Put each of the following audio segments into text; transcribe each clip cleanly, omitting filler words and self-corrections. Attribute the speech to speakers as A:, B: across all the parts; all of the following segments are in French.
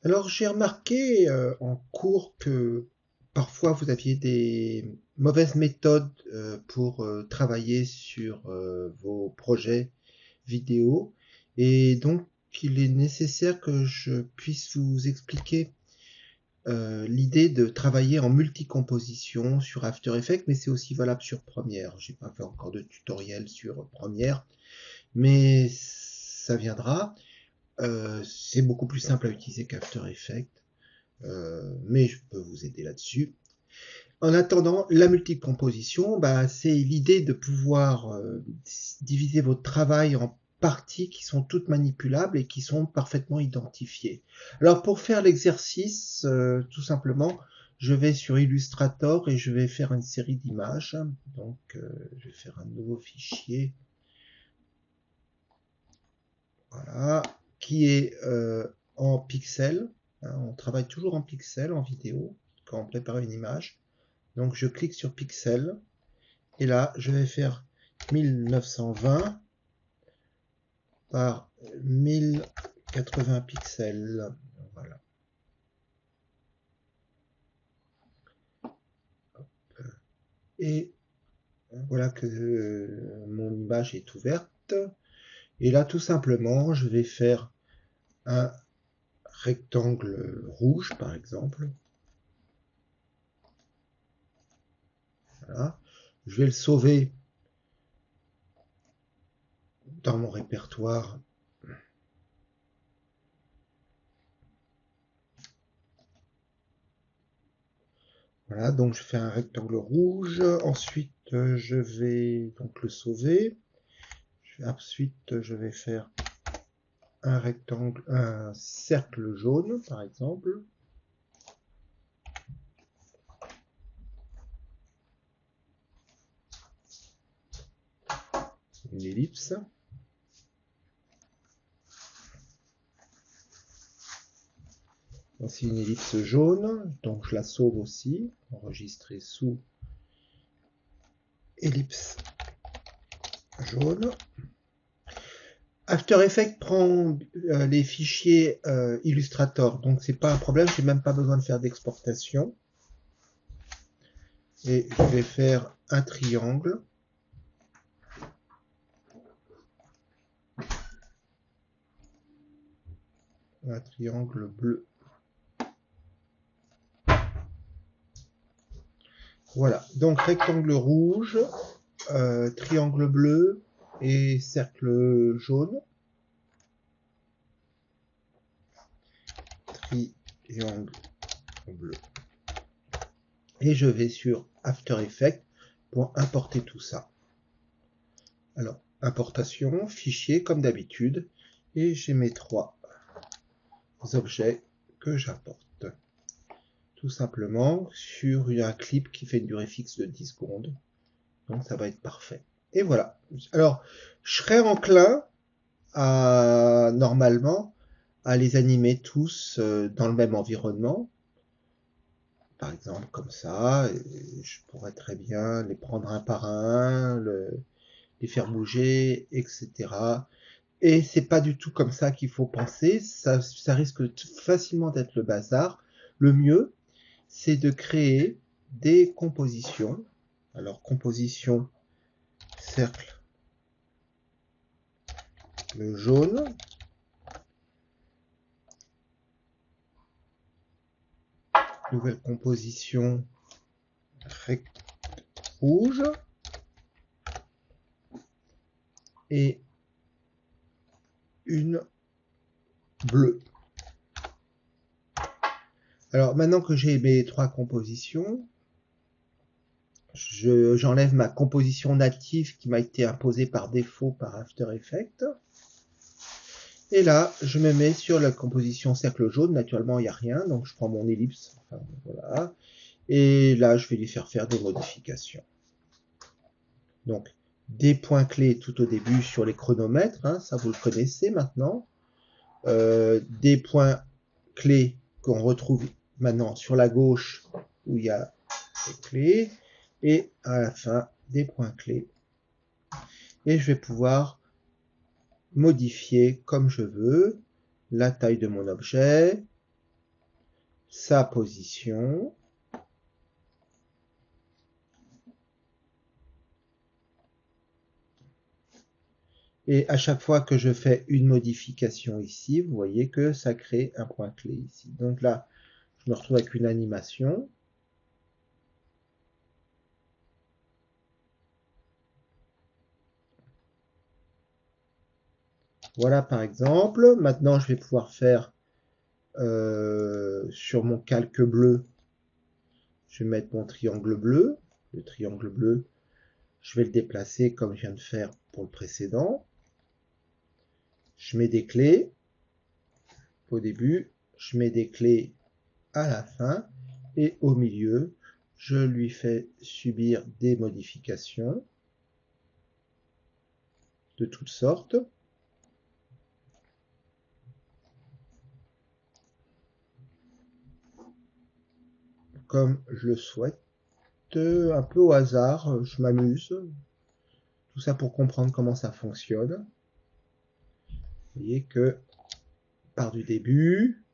A: Alors j'ai remarqué en cours que parfois vous aviez des mauvaises méthodes pour travailler sur vos projets vidéo et donc il est nécessaire que je puisse vous expliquer l'idée de travailler en multicomposition sur After Effects, mais c'est aussi valable sur Premiere. J'ai pas fait encore de tutoriel sur Premiere, mais ça viendra. C'est beaucoup plus simple à utiliser qu'After Effects. Mais je peux vous aider là-dessus. En attendant, la multicomposition, bah, c'est l'idée de pouvoir diviser votre travail en parties qui sont toutes manipulables et qui sont parfaitement identifiées. Alors pour faire l'exercice, tout simplement, je vais sur Illustrator et je vais faire une série d'images. Donc je vais faire un nouveau fichier, voilà, qui est en pixels. Hein, on travaille toujours en pixels en vidéo quand on prépare une image. Donc je clique sur Pixel et là je vais faire 1920 par 1080 pixels. Voilà. Et voilà que mon image est ouverte. Et là tout simplement je vais faire un rectangle rouge par exemple. Voilà. Je vais le sauver dans mon répertoire. Voilà, donc je fais un rectangle rouge. Ensuite, je vais donc le sauver. Ensuite, je vais faire un rectangle, un cercle jaune, par exemple. Une ellipse. Voici une ellipse jaune, donc je la sauve aussi. Enregistrer sous ellipse jaune. After Effects prend les fichiers Illustrator, donc c'est pas un problème, j'ai même pas besoin de faire d'exportation. Et je vais faire un triangle. Un triangle bleu. Voilà, donc rectangle rouge, triangle bleu et cercle jaune. Triangle bleu. Et je vais sur After Effects pour importer tout ça. Alors, importation, fichier comme d'habitude, et j'ai mes trois objets que j'importe. Tout simplement sur un clip qui fait une durée fixe de 10 secondes. Donc ça va être parfait. Et voilà. Alors, je serais enclin à, normalement, à les animer tous dans le même environnement. Par exemple, comme ça, et je pourrais très bien les prendre un par un, les faire bouger, etc. Et c'est pas du tout comme ça qu'il faut penser, ça risque facilement d'être le bazar. Le mieux, c'est de créer des compositions. Alors, composition, cercle, le jaune. Nouvelle composition, rouge. Et une bleue. Alors maintenant que j'ai mes trois compositions, j'enlève ma composition native qui m'a été imposée par défaut par After Effects. Et là, je me mets sur la composition cercle jaune. Naturellement, il n'y a rien, donc je prends mon ellipse. Enfin, voilà. Et là, je vais lui faire des modifications. Donc, des points clés tout au début sur les chronomètres, hein, ça vous le connaissez maintenant. Des points clés qu'on retrouve maintenant sur la gauche où il y a les clés, et à la fin des points clés. Et je vais pouvoir modifier comme je veux la taille de mon objet, sa position. Et à chaque fois que je fais une modification ici, vous voyez que ça crée un point clé ici. Donc là, je me retrouve avec une animation. Voilà par exemple. Maintenant, je vais pouvoir faire sur mon calque bleu, je vais mettre mon triangle bleu. Le triangle bleu, je vais le déplacer comme je viens de faire pour le précédent. Je mets des clés au début, je mets des clés à la fin, et au milieu, je lui fais subir des modifications de toutes sortes. Comme je le souhaite, un peu au hasard, je m'amuse. Tout ça pour comprendre comment ça fonctionne. Vous voyez que part du début,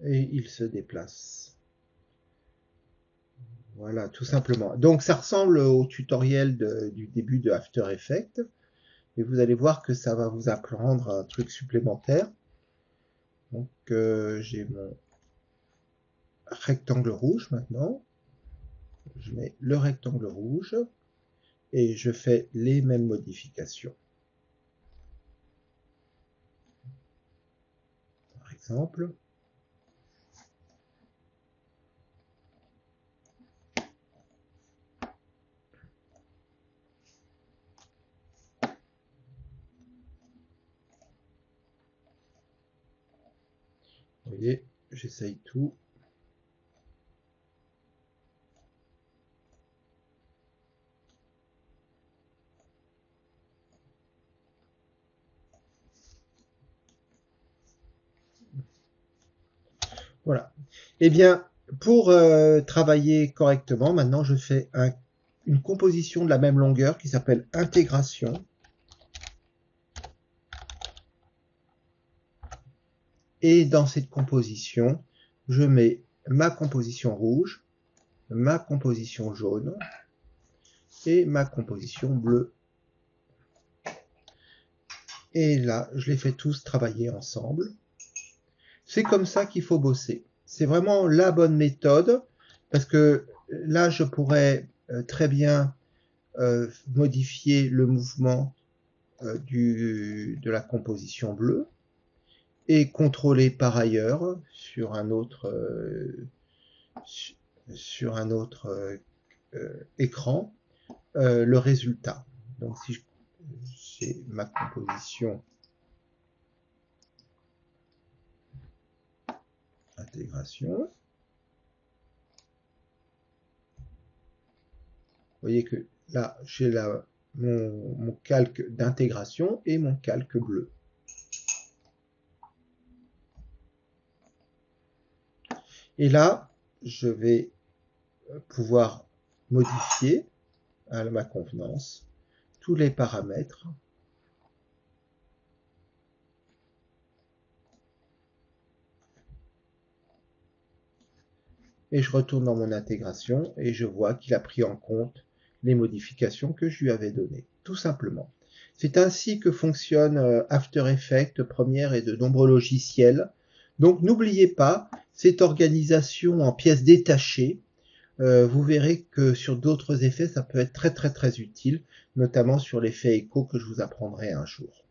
A: et il se déplace. Voilà, tout simplement. Donc ça ressemble au tutoriel du début de After Effects, et vous allez voir que ça va vous apprendre un truc supplémentaire. Donc j'ai mon rectangle rouge maintenant. Je mets le rectangle rouge et je fais les mêmes modifications. Par exemple, vous voyez, j'essaye tout. Voilà. Eh bien, pour travailler correctement, maintenant je fais une composition de la même longueur qui s'appelle intégration. Et dans cette composition, je mets ma composition rouge, ma composition jaune et ma composition bleue. Et là, je les fais tous travailler ensemble. C'est comme ça qu'il faut bosser. C'est vraiment la bonne méthode, parce que là, je pourrais très bien modifier le mouvement de la composition bleue et contrôler par ailleurs sur un autre écran le résultat. Donc si j'ai ma composition intégration, vous voyez que là j'ai mon calque d'intégration et mon calque bleu. Et là, je vais pouvoir modifier à ma convenance tous les paramètres. Et je retourne dans mon intégration et je vois qu'il a pris en compte les modifications que je lui avais données, tout simplement. C'est ainsi que fonctionne After Effects, Premiere et de nombreux logiciels. Donc n'oubliez pas cette organisation en pièces détachées. Vous verrez que sur d'autres effets, ça peut être très utile, notamment sur l'effet écho que je vous apprendrai un jour.